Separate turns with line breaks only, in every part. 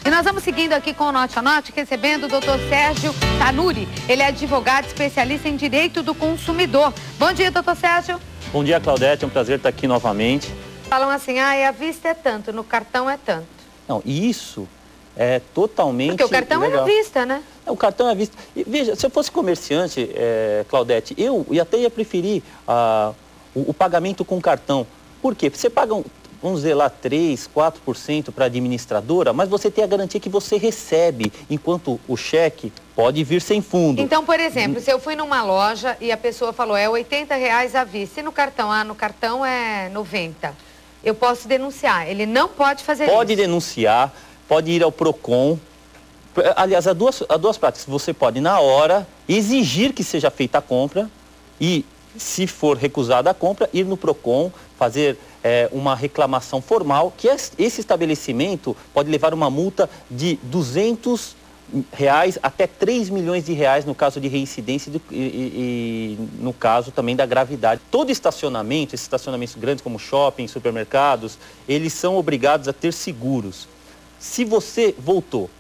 E nós vamos seguindo aqui com o Note a Note, recebendo o doutor Sérgio Tanuri. Ele é advogado especialista em direito do consumidor. Bom dia, doutor Sérgio.
Bom dia, Claudete. É um prazer estar aqui novamente.
Falam assim, à vista é tanto, no cartão é tanto.
Não, e isso é totalmente
porque o cartão
legal.
É à vista, né?
O cartão é à vista. E, veja, se eu fosse comerciante, Claudete, eu até ia preferir o pagamento com cartão. Por quê? Você paga, vamos dizer lá, 3%, 4% para a administradora, mas você tem a garantia que você recebe, enquanto o cheque pode vir sem fundo.
Então, por exemplo, se eu fui numa loja e a pessoa falou, é R$80 à vista, e no cartão, no cartão é 90, eu posso denunciar. Ele não pode fazer isso.
Pode denunciar, pode ir ao PROCON. Aliás, há duas práticas. Você pode, na hora, exigir que seja feita a compra e, se for recusada a compra, ir no PROCON, fazer uma reclamação formal, que esse estabelecimento pode levar uma multa de R$200 até R$3 milhões no caso de reincidência e no caso também da gravidade. Todo estacionamento, esses estacionamentos grandes como shopping, supermercados, eles são obrigados a ter seguros. Se você voltou,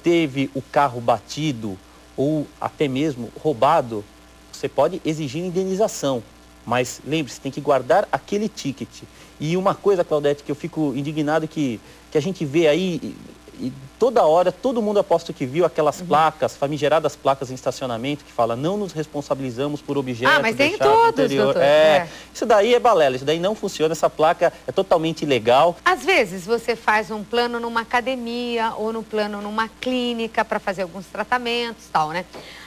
teve o carro batido ou até mesmo roubado, você pode exigir indenização. Mas lembre-se, tem que guardar aquele ticket. E uma coisa, Claudete, que eu fico indignado que a gente vê aí, e toda hora, todo mundo aposto que viu aquelas placas, famigeradas placas em estacionamento, que fala, não nos responsabilizamos por objetos
mas tem
deixados no
todos,
interior.
doutor.
Isso daí é balela, isso daí não funciona, essa placa é totalmente ilegal.
Às vezes você faz um plano numa academia ou no plano numa clínica para fazer alguns tratamentos e tal, né?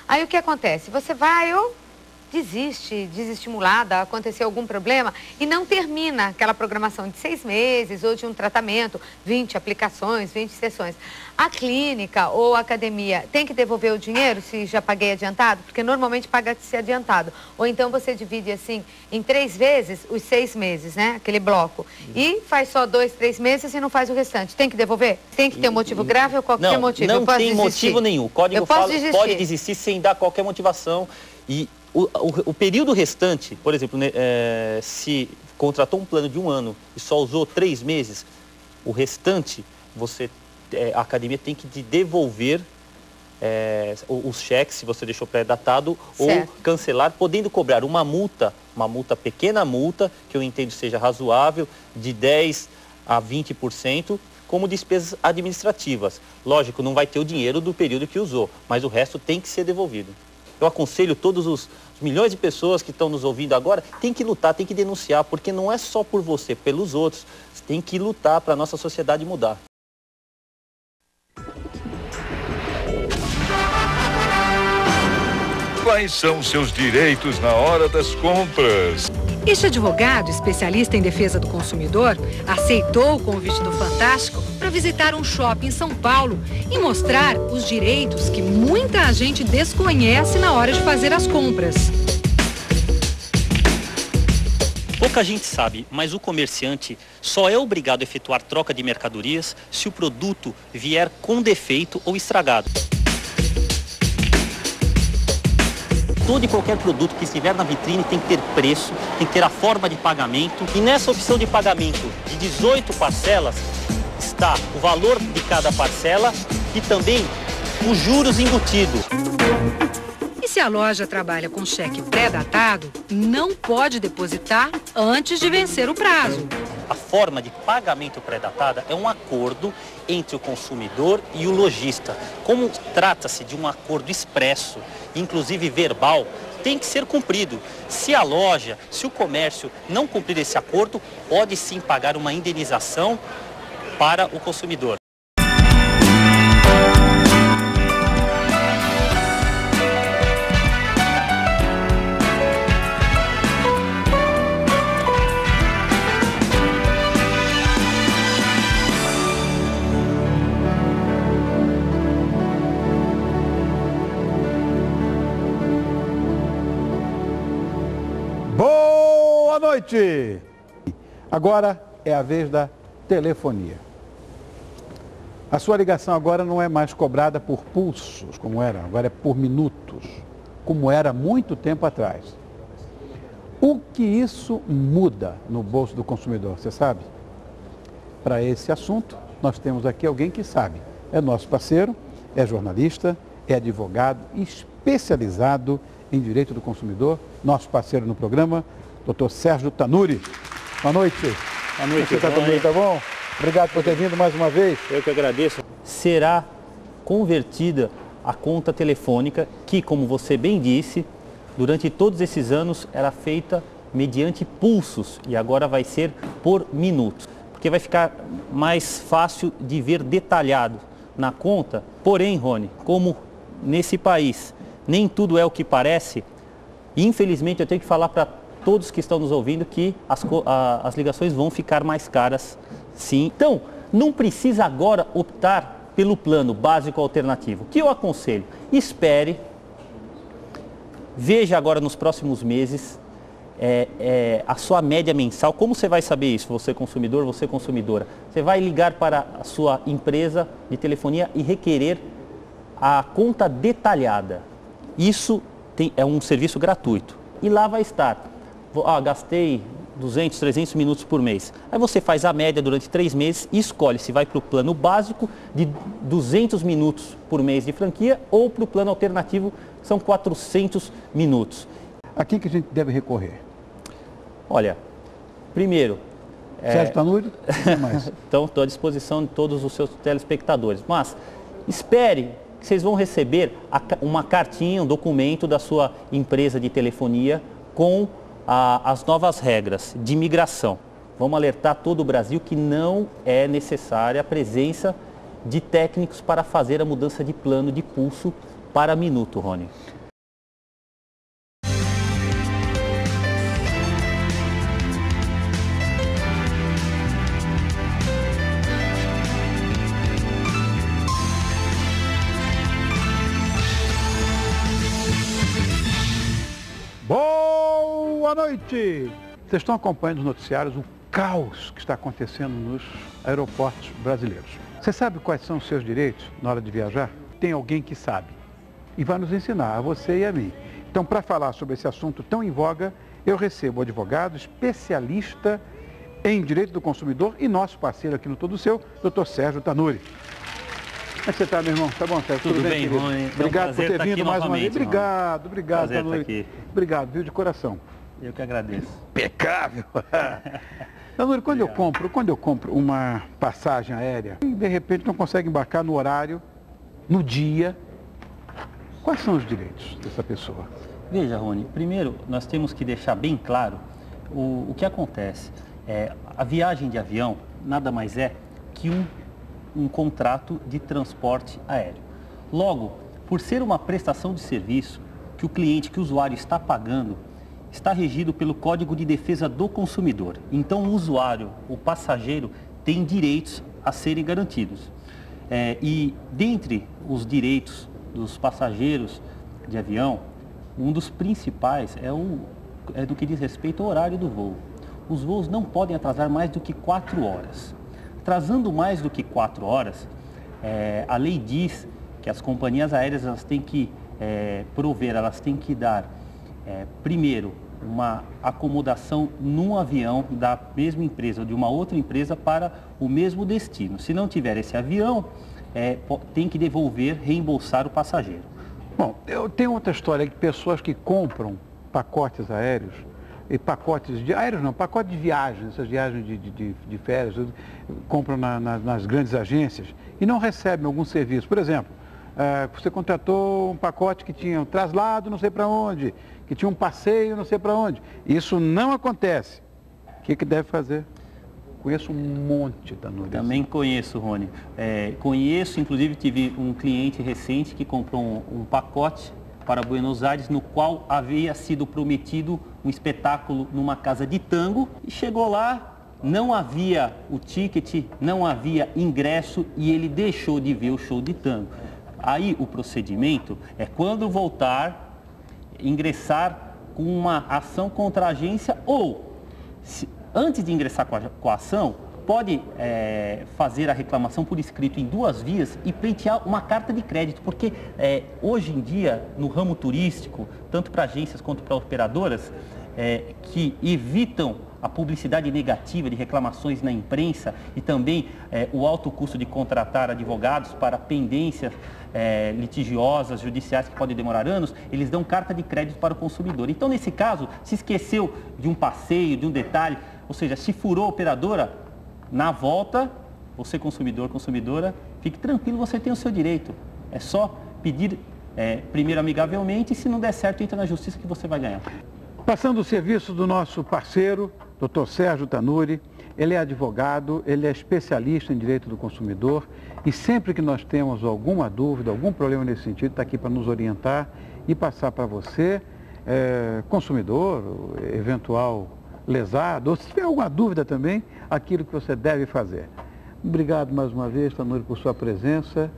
Aí o que acontece? Você vai ou desiste, desestimulada, aconteceu algum problema e não termina aquela programação de 6 meses ou de um tratamento, 20 aplicações, 20 sessões. A clínica ou a academia tem que devolver o dinheiro se já paguei adiantado? Porque normalmente paga-se adiantado. Ou então você divide assim em 3 vezes os 6 meses, né? Aquele bloco. E faz só 2, 3 meses e não faz o restante. Tem que devolver? Tem que ter um motivo grave ou qualquer motivo?
Não tem motivo nenhum. O código fala que pode desistir sem dar qualquer motivação. E o período restante, por exemplo, se contratou um plano de 1 ano e só usou 3 meses, o restante, a academia tem que te devolver os cheques, se você deixou pré-datado, ou cancelar, podendo cobrar uma multa, pequena multa, que eu entendo seja razoável, de 10% a 20%, como despesas administrativas. Lógico, não vai ter o dinheiro do período que usou, mas o resto tem que ser devolvido. Eu aconselho todos os milhões de pessoas que estão nos ouvindo agora, tem que lutar, tem que denunciar, porque não é só por você, pelos outros. Você tem que lutar para a nossa sociedade mudar.
Quais são seus direitos na hora das compras?
Este advogado, especialista em defesa do consumidor, aceitou o convite do Fantástico para visitar um shopping em São Paulo e mostrar os direitos que muita gente desconhece na hora de fazer as compras.
Pouca gente sabe, mas o comerciante só é obrigado a efetuar troca de mercadorias se o produto vier com defeito ou estragado. Todo e qualquer produto que estiver na vitrine tem que ter preço, tem que ter a forma de pagamento. E nessa opção de pagamento de 18 parcelas está o valor de cada parcela e também os juros embutidos.
E se a loja trabalha com cheque pré-datado, não pode depositar antes de vencer o prazo.
A forma de pagamento pré-datada é um acordo entre o consumidor e o lojista. Como trata-se de um acordo expresso, inclusive verbal, tem que ser cumprido. Se a loja, se o comércio não cumprir esse acordo, pode sim pagar uma indenização para o consumidor.
Boa noite! Agora é a vez da telefonia. A sua ligação agora não é mais cobrada por pulsos, como era, agora é por minutos, como era muito tempo atrás. O que isso muda no bolso do consumidor, você sabe? Para esse assunto, nós temos aqui alguém que sabe. é nosso parceiro, é jornalista, é advogado especializado em direito do consumidor, nosso parceiro no programa, Dr. Sérgio Tanuri. Boa noite.
Boa noite,
Você Tanuri, tá bom? Obrigado por ter vindo mais uma vez.
Eu que agradeço. Será convertida a conta telefônica que, como você bem disse, durante todos esses anos era feita mediante pulsos e agora vai ser por minutos, porque vai ficar mais fácil de ver detalhado na conta. Porém, Rony, como nesse país nem tudo é o que parece, infelizmente eu tenho que falar para todos que estão nos ouvindo que as ligações vão ficar mais caras, sim. Então, não precisa agora optar pelo plano básico alternativo. O que eu aconselho? Espere, veja agora nos próximos meses a sua média mensal. Como você vai saber isso, você consumidor, você consumidora? Você vai ligar para a sua empresa de telefonia e requerer a conta detalhada. Isso é um serviço gratuito. E lá vai estar, gastei 200, 300 minutos por mês. Aí você faz a média durante 3 meses e escolhe se vai para o plano básico de 200 minutos por mês de franquia ou para o plano alternativo, que são 400 minutos.
A quem que a gente deve recorrer?
Olha, primeiro...
Sérgio Tanuri, o que mais?
Então, estou à disposição de todos os seus telespectadores. Mas espere que vocês vão receber uma cartinha, um documento da sua empresa de telefonia com as novas regras de migração. Vamos alertar todo o Brasil que não é necessária a presença de técnicos para fazer a mudança de plano de pulso para minuto, Rony.
Boa noite! Vocês estão acompanhando os noticiários, o caos que está acontecendo nos aeroportos brasileiros. Você sabe quais são os seus direitos na hora de viajar? Tem alguém que sabe e vai nos ensinar, a você e a mim. Então, para falar sobre esse assunto tão em voga, eu recebo o advogado especialista em direito do consumidor e nosso parceiro aqui no Todo Seu, Dr. Sérgio Tanuri. Como é que você está, meu irmão? Tá bom, Sérgio?
Tudo bem, Rony?
Obrigado por ter vindo mais uma vez. Obrigado,
prazer
Tanuri.
Aqui.
Obrigado, viu, de coração.
Eu que agradeço.
Impecável! Tanuri, quando eu compro uma passagem aérea e de repente não consegue embarcar no horário, no dia, quais são os direitos dessa pessoa?
Veja, Rony, primeiro nós temos que deixar bem claro o que acontece. A viagem de avião nada mais é que um contrato de transporte aéreo. Logo, por ser uma prestação de serviço que o cliente, que o usuário está pagando, está regido pelo Código de Defesa do Consumidor. Então, o usuário, o passageiro, tem direitos a serem garantidos. E dentre os direitos dos passageiros de avião, um dos principais é do que diz respeito ao horário do voo. Os voos não podem atrasar mais do que 4 horas. Atrasando mais do que 4 horas, a lei diz que as companhias aéreas elas têm que prover, elas têm que dar, primeiro, uma acomodação num avião da mesma empresa ou de uma outra empresa para o mesmo destino. Se não tiver esse avião, tem que devolver, reembolsar o passageiro.
Bom, eu tenho outra história de pessoas que compram pacotes aéreos, e pacotes de aéreos não, pacote de viagens, essas viagens de férias, compram nas grandes agências e não recebem algum serviço. Por exemplo, você contratou um pacote que tinha um traslado não sei para onde, que tinha um passeio não sei para onde. Isso não acontece. O que deve fazer? Conheço um monte da Tanuri.
Também conheço, Rony. Conheço, inclusive tive um cliente recente que comprou um pacote para Buenos Aires, no qual havia sido prometido um espetáculo numa casa de tango e chegou lá, não havia o ticket, não havia ingresso e ele deixou de ver o show de tango. Aí o procedimento é quando voltar, ingressar com uma ação contra a agência ou, antes de ingressar com a ação, pode fazer a reclamação por escrito em 2 vias e pleitear uma carta de crédito, porque hoje em dia, no ramo turístico, tanto para agências quanto para operadoras, que evitam a publicidade negativa de reclamações na imprensa e também o alto custo de contratar advogados para pendências litigiosas, judiciais que podem demorar anos, eles dão carta de crédito para o consumidor. Então, nesse caso, se esqueceu de um passeio, de um detalhe, ou seja, se furou a operadora, na volta, você consumidor, consumidora, fique tranquilo, você tem o seu direito. É só pedir primeiro amigavelmente e se não der certo, entra na justiça que você vai ganhar.
Passando o serviço do nosso parceiro, Dr. Sérgio Tanuri, ele é advogado, ele é especialista em direito do consumidor e sempre que nós temos alguma dúvida, algum problema nesse sentido, está aqui para nos orientar e passar para você, consumidor, eventual lesado, ou se tiver alguma dúvida também, aquilo que você deve fazer. Obrigado mais uma vez, Tanuri, por sua presença.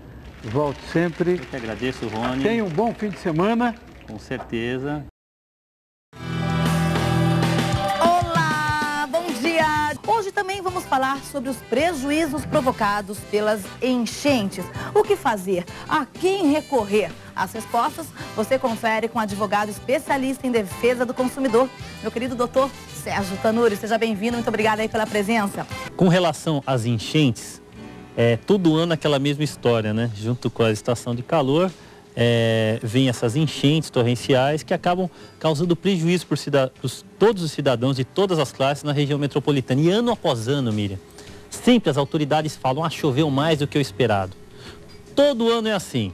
Volte sempre.
Eu que agradeço, Rony.
Tenha um bom fim de semana.
Com certeza.
Olá, bom dia! Hoje também vamos falar sobre os prejuízos provocados pelas enchentes. O que fazer? A quem recorrer? As respostas você confere com o advogado especialista em defesa do consumidor, meu querido doutor Sérgio Tanuri. Seja bem-vindo, muito obrigada aí pela presença.
Com relação às enchentes, todo ano aquela mesma história, né? Junto com a estação de calor, vem essas enchentes torrenciais que acabam causando prejuízo por todos os cidadãos de todas as classes na região metropolitana. E ano após ano, Miriam, sempre as autoridades falam, choveu mais do que o esperado. Todo ano é assim,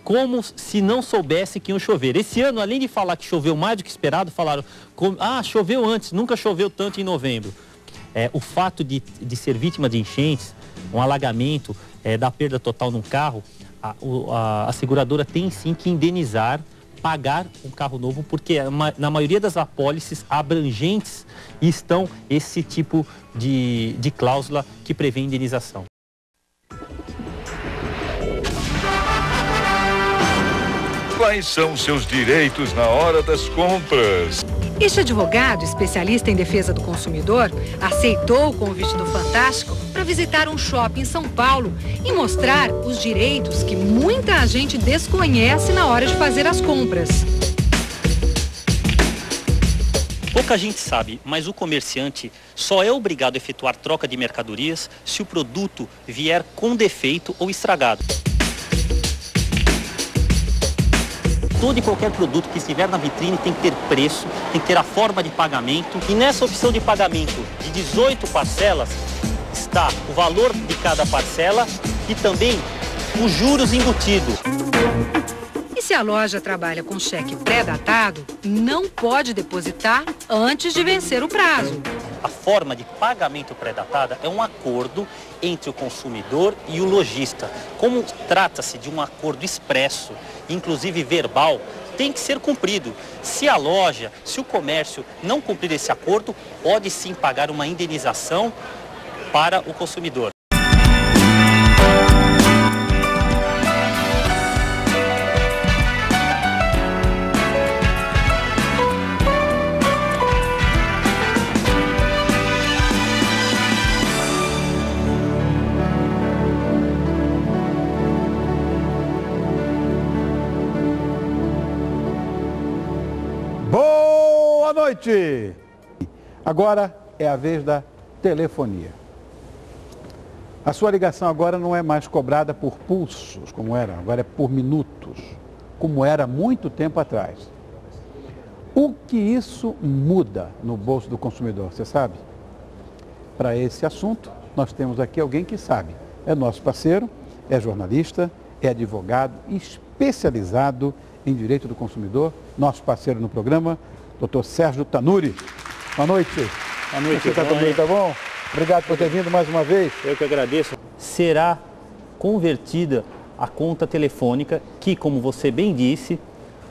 como se não soubesse que ia chover. Esse ano, além de falar que choveu mais do que esperado, falaram, choveu antes, nunca choveu tanto em novembro. O fato de ser vítima de enchentes, um alagamento, da perda total num carro, a seguradora tem sim que indenizar, pagar um carro novo, porque na maioria das apólices abrangentes estão esse tipo de cláusula que prevê indenização.
Quais são seus direitos na hora das compras?
Este advogado, especialista em defesa do consumidor, aceitou o convite do Fantástico para visitar um shopping em São Paulo e mostrar os direitos que muita gente desconhece na hora de fazer as compras.
Pouca gente sabe, mas o comerciante só é obrigado a efetuar troca de mercadorias se o produto vier com defeito ou estragado. Todo e qualquer produto que estiver na vitrine tem que ter preço, tem que ter a forma de pagamento. E nessa opção de pagamento de 18 parcelas está o valor de cada parcela e também os juros embutidos.
E se a loja trabalha com cheque pré-datado, não pode depositar antes de vencer o prazo.
A forma de pagamento pré-datada é um acordo entre o consumidor e o lojista. Como trata-se de um acordo expresso, inclusive verbal, tem que ser cumprido. Se a loja, se o comércio não cumprir esse acordo, pode sim pagar uma indenização para o consumidor.
Boa noite! Agora é a vez da telefonia. A sua ligação agora não é mais cobrada por pulsos, como era, agora é por minutos, como era muito tempo atrás. O que isso muda no bolso do consumidor, você sabe? Para esse assunto, nós temos aqui alguém que sabe. É nosso parceiro, é jornalista, é advogado, especializado em direito do consumidor, nosso parceiro no programa, Dr. Sérgio Tanuri. Boa noite.
Boa noite,
você está também, tá bom? Obrigado por ter vindo mais uma vez.
Eu que agradeço. Será convertida a conta telefônica que, como você bem disse,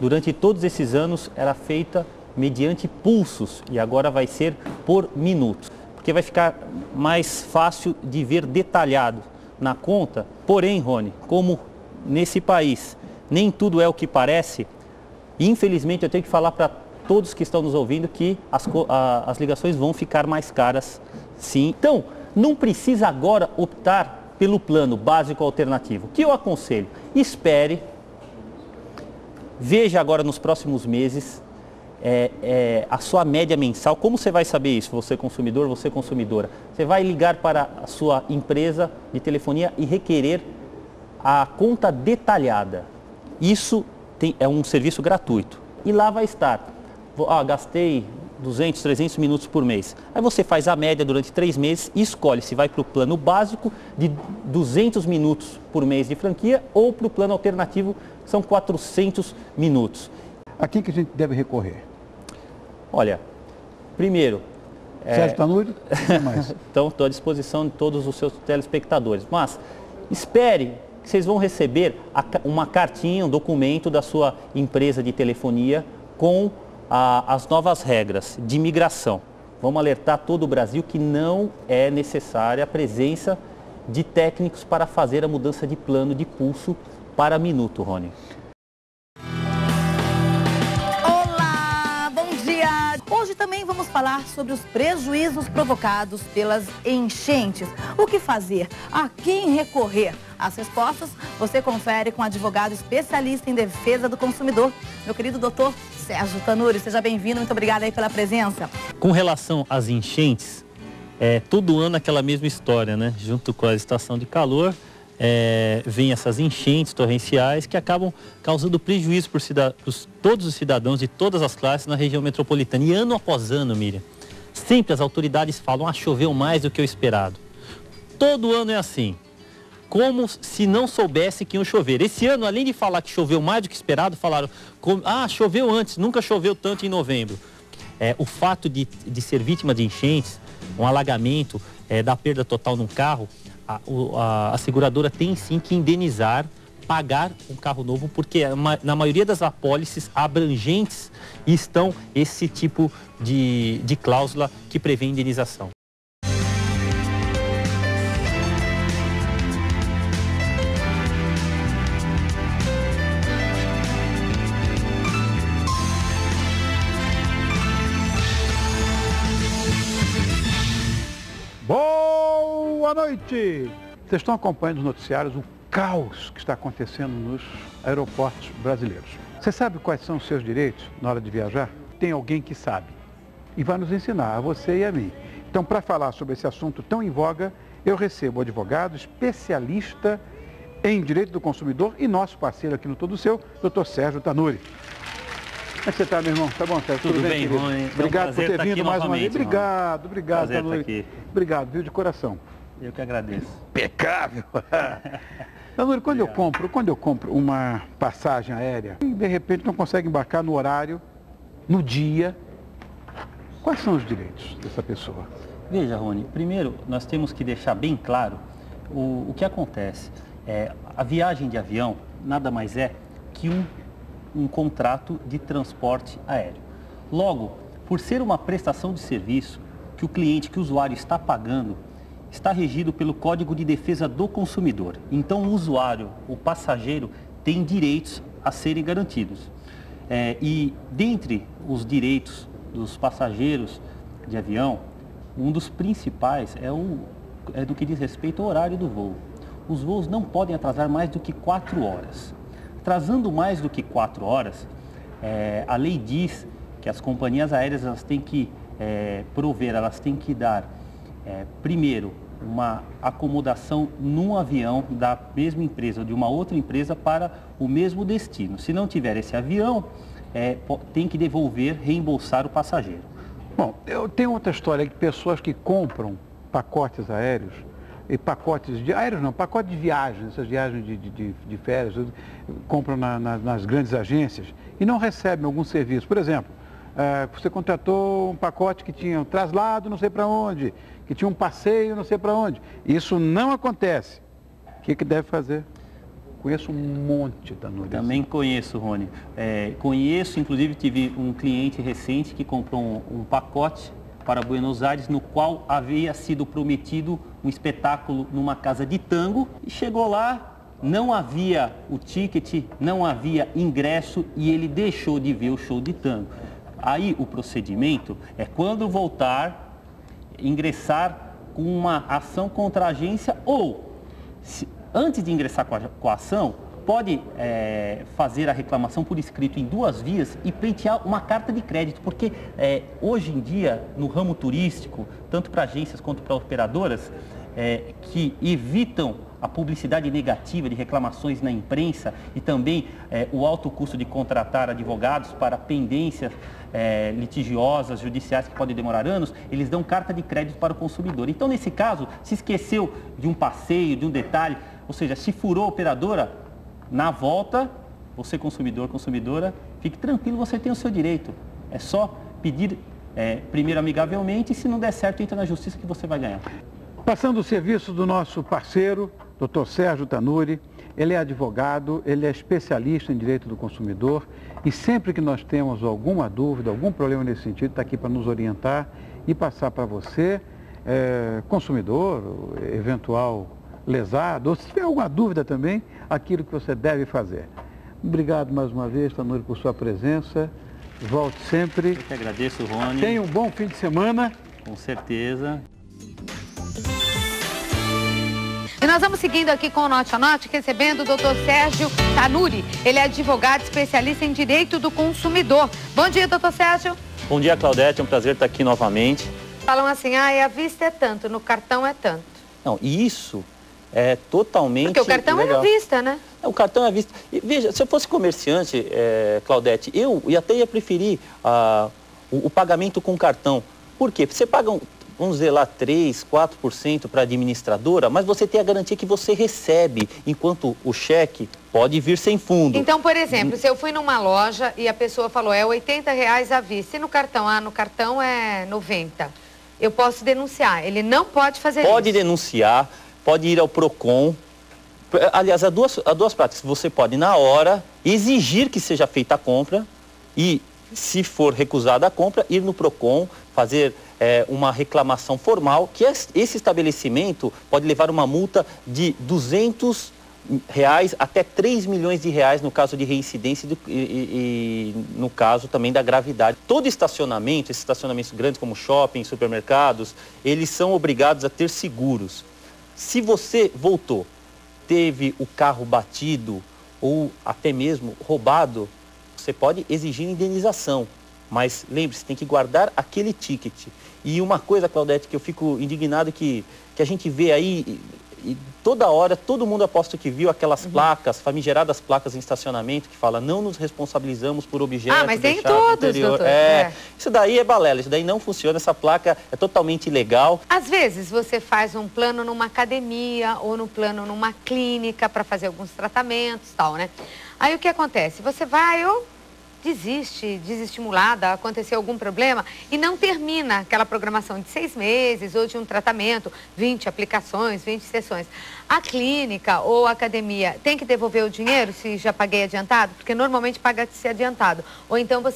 durante todos esses anos era feita mediante pulsos e agora vai ser por minutos. Porque vai ficar mais fácil de ver detalhado na conta. Porém, Rony, como nesse país nem tudo é o que parece, infelizmente eu tenho que falar para todos que estão nos ouvindo que as ligações vão ficar mais caras, sim. Então, não precisa agora optar pelo plano básico alternativo. O que eu aconselho? Espere, veja agora nos próximos meses a sua média mensal. Como você vai saber isso, você consumidor, você consumidora? Você vai ligar para a sua empresa de telefonia e requerer a conta detalhada. Isso é um serviço gratuito. E lá vai estar, gastei 200, 300 minutos por mês. Aí você faz a média durante 3 meses e escolhe se vai para o plano básico de 200 minutos por mês de franquia ou para o plano alternativo, que são 400 minutos.
A quem que a gente deve recorrer?
Olha, primeiro...
Sérgio Tanuri?
Então, estou à disposição de todos os seus telespectadores. Mas espere que vocês vão receber uma cartinha, um documento da sua empresa de telefonia com as novas regras de migração. Vamos alertar todo o Brasil que não é necessária a presença de técnicos para fazer a mudança de plano de pulso para minuto, Rony.
Olá, bom dia! Hoje também vamos falar sobre os prejuízos provocados pelas enchentes. O que fazer? A quem recorrer? As respostas você confere com o advogado especialista em defesa do consumidor, meu querido doutor Sérgio Tanuri. Seja bem-vindo, muito obrigada aí pela presença.
Com relação às enchentes, todo ano aquela mesma história, né? Junto com a estação de calor, vem essas enchentes torrenciais que acabam causando prejuízo por todos os cidadãos de todas as classes na região metropolitana. E ano após ano, Miriam, sempre as autoridades falam, choveu mais do que o esperado. Todo ano é assim. Como se não soubesse que iam chover. Esse ano, além de falar que choveu mais do que esperado, falaram, choveu antes, nunca choveu tanto em novembro. O fato de ser vítima de enchentes, um alagamento, da perda total num carro, a seguradora tem sim que indenizar, pagar um carro novo, porque na maioria das apólices abrangentes estão esse tipo de cláusula que prevê indenização.
Boa noite! Vocês estão acompanhando os noticiários, o caos que está acontecendo nos aeroportos brasileiros. Você sabe quais são os seus direitos na hora de viajar? Tem alguém que sabe e vai nos ensinar, a você e a mim. Então, para falar sobre esse assunto tão em voga, eu recebo o advogado especialista em direito do consumidor e nosso parceiro aqui no Todo Seu, doutor Sérgio Tanuri. Como é que você está, meu irmão? Tá bom, Sérgio?
Tudo bem, Rony?
Obrigado por ter vindo mais uma vez. Obrigado,
prazer
Tanuri.
Estar aqui.
Obrigado, viu, de coração.
Eu que agradeço.
Impecável! Tanuri, quando eu compro uma passagem aérea e de repente não consegue embarcar no horário, no dia, quais são os direitos dessa pessoa?
Veja, Rony, primeiro nós temos que deixar bem claro o que acontece. A viagem de avião nada mais é que um contrato de transporte aéreo. Logo, por ser uma prestação de serviço que o cliente, que o usuário está pagando, está regido pelo Código de Defesa do Consumidor. Então, o usuário, o passageiro, tem direitos a serem garantidos. E dentre os direitos dos passageiros de avião, um dos principais é do que diz respeito ao horário do voo. Os voos não podem atrasar mais do que 4 horas. Atrasando mais do que 4 horas, a lei diz que as companhias aéreas elas têm que prover, elas têm que dar, primeiro, uma acomodação num avião da mesma empresa ou de uma outra empresa para o mesmo destino. Se não tiver esse avião, tem que devolver, reembolsar o passageiro.
Bom, eu tenho outra história de pessoas que compram pacotes aéreos, e pacotes de aéreos não, pacote de viagens, essas viagens de férias, compram nas grandes agências e não recebem algum serviço. Por exemplo, você contratou um pacote que tinha um traslado não sei para onde, que tinha um passeio não sei para onde. Isso não acontece. O que deve fazer? Conheço um monte da noite.
Também conheço, Rony. Conheço, inclusive tive um cliente recente que comprou um pacote para Buenos Aires, no qual havia sido prometido um espetáculo numa casa de tango e chegou lá, não havia o ticket, não havia ingresso e ele deixou de ver o show de tango. Aí o procedimento é quando voltar, ingressar com uma ação contra a agência ou, antes de ingressar com a ação, pode fazer a reclamação por escrito em 2 vias e pleitear uma carta de crédito, porque hoje em dia, no ramo turístico, tanto para agências quanto para operadoras, que evitam a publicidade negativa de reclamações na imprensa e também o alto custo de contratar advogados para pendências litigiosas, judiciais que podem demorar anos, eles dão carta de crédito para o consumidor. Então, nesse caso, se esqueceu de um passeio, de um detalhe, ou seja, se furou a operadora, na volta, você consumidor, consumidora, fique tranquilo, você tem o seu direito. É só pedir primeiro amigavelmente e se não der certo, entra na justiça que você vai ganhar.
Passando o serviço do nosso parceiro, Dr. Sérgio Tanuri, ele é advogado, ele é especialista em direito do consumidor e sempre que nós temos alguma dúvida, algum problema nesse sentido, está aqui para nos orientar e passar para você, consumidor, eventual lesado, ou se tiver alguma dúvida também, aquilo que você deve fazer. Obrigado mais uma vez, Tanuri, por sua presença. Volte sempre.
Eu que agradeço, Rony.
Tenha um bom fim de semana.
Com certeza.
E nós vamos seguindo aqui com o Note a Note, recebendo o Dr. Sérgio Tanuri. Ele é advogado especialista em direito do consumidor. Bom dia, doutor Sérgio.
Bom dia, Claudete. É um prazer estar aqui novamente.
Falam assim, à vista é tanto, no cartão é tanto.
Não, e isso é totalmente
porque o cartão
legal.
É na vista, né?
O cartão é à vista. E, veja, se eu fosse comerciante, Claudete, eu até ia preferir o pagamento com cartão. Por quê? Porque você paga vamos dizer lá, 3%, 4% para a administradora, mas você tem a garantia que você recebe, enquanto o cheque pode vir sem fundo.
Então, por exemplo, se eu fui numa loja e a pessoa falou, é R$80 à vista, e no cartão, no cartão é 90, eu posso denunciar, ele não pode fazer isso.
Pode denunciar, pode ir ao PROCON. Aliás, há duas práticas. Você pode, na hora, exigir que seja feita a compra e, se for recusada a compra, ir no PROCON, fazer uma reclamação formal, que esse estabelecimento pode levar uma multa de R$200 até R$3 milhões no caso de reincidência e no caso também da gravidade. Todo estacionamento, esses estacionamentos grandes como shopping, supermercados, eles são obrigados a ter seguros. Se você voltou, teve o carro batido ou até mesmo roubado, você pode exigir indenização. Mas lembre-se, tem que guardar aquele ticket. E uma coisa, Claudete, que eu fico indignado que a gente vê aí, e toda hora, todo mundo aposto que viu aquelas placas, famigeradas placas em estacionamento, que fala, não nos responsabilizamos por objetos
mas tem todos, doutor.
Isso daí é balela, isso daí não funciona, essa placa é totalmente ilegal.
Às vezes você faz um plano numa academia ou no plano numa clínica para fazer alguns tratamentos e tal, né? Aí o que acontece? Você vai desiste, desestimulada, aconteceu algum problema e não termina aquela programação de 6 meses ou de um tratamento, 20 aplicações, 20 sessões. A clínica ou a academia tem que devolver o dinheiro se já paguei adiantado? Porque normalmente paga-se adiantado. Ou então você